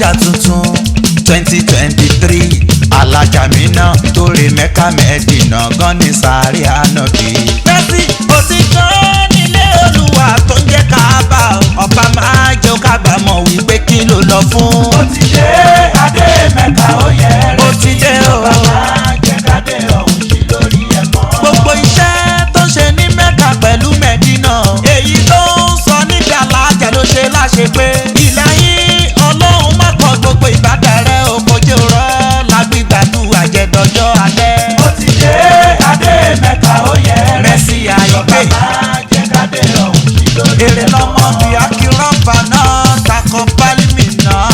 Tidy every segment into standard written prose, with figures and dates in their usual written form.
Alhaja tuntun 2023 Alhaja mi náà torí Mẹ́kà Mẹ́dínà gan ní sáré ànábì. Mercy òtítọ́ nílé Olúwa tó ń jẹ́ Káàbà ọba máa jẹ́ kábàámọ̀ wípé kí ló lọ fún. ó ti dé adé Mẹ́kà ó yẹ rẹ̀. ó ti dé o. ọba máa jẹ́ kádé ọ̀hún sí lórí ẹ̀ mọ́. gbogbo iṣẹ́ tó ṣe ní Mẹ́kà pẹ̀lú Mẹ́dínà èyí tó ń sọ níbi Alhaja ló ṣe láṣẹ pé ìlàyé Ọlọ́run má kọ gbogbo ìbádà rẹ̀ òkòjò rọ̀ lágbègbàdúrà jẹ̀dọ̀jọ́ alẹ́. ó ti dé adé Mẹ́kà ó yẹ rẹ̀. Mercy Aigbe ọba máa jẹ́ kádé ọ̀hún sí lórí ẹ̀ mọ́. èrè lọ́mọ bíi akínrọ́bà náà takọ̀ pálímì náà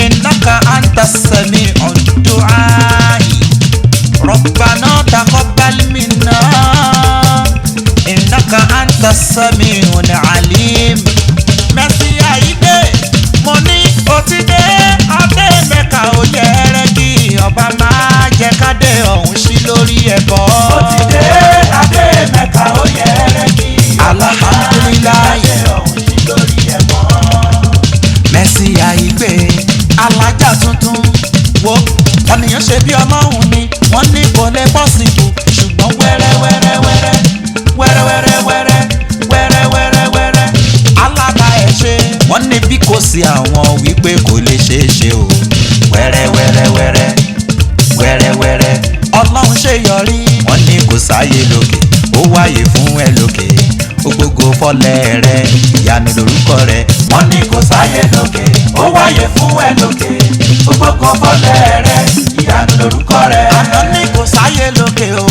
innaka anta sami'ud du'ai rabbana taqabbal minna innaka anta sami'ul alim. Mercy Aigbe mo ní ó ti dé adé Mẹ́kà ó yẹ rẹ̀ kí ọba máa jẹ́ kádé ọ̀hún sí lórí ẹ̀bọ. ó ti dé adé Mẹ́kà ó yẹ rẹ̀ kí Alhamdulillah. kádé ọ̀hún sí lórí ẹ̀ mọ́. Mercy Aigbe Alhaja tuntun wo ọ̀nìyàn ṣe bí Ọlọ́run ni wọ́n ní kò lè pọ́sibù ṣùgbọ́n wẹ́rẹ́ Alhaja ẹ̀ ṣe wọ́n ní bí kò sí àwọn wípé kò lè ṣeé ṣe o wẹ́rẹ́ Ọlọ́run ṣe yọrí wọ́n ní kò sáyé lókè ó wáyé fún ẹ lókè gbogbo fọlẹ́ rẹ ìyanu lórúkọ rẹ wọ́n ní kò sáyé lókè ó wáyé fún ẹ lókè gbogbo fọlẹ́ rẹ ìyanu lórúkọ rẹ. àná ní kò sáyé lókè o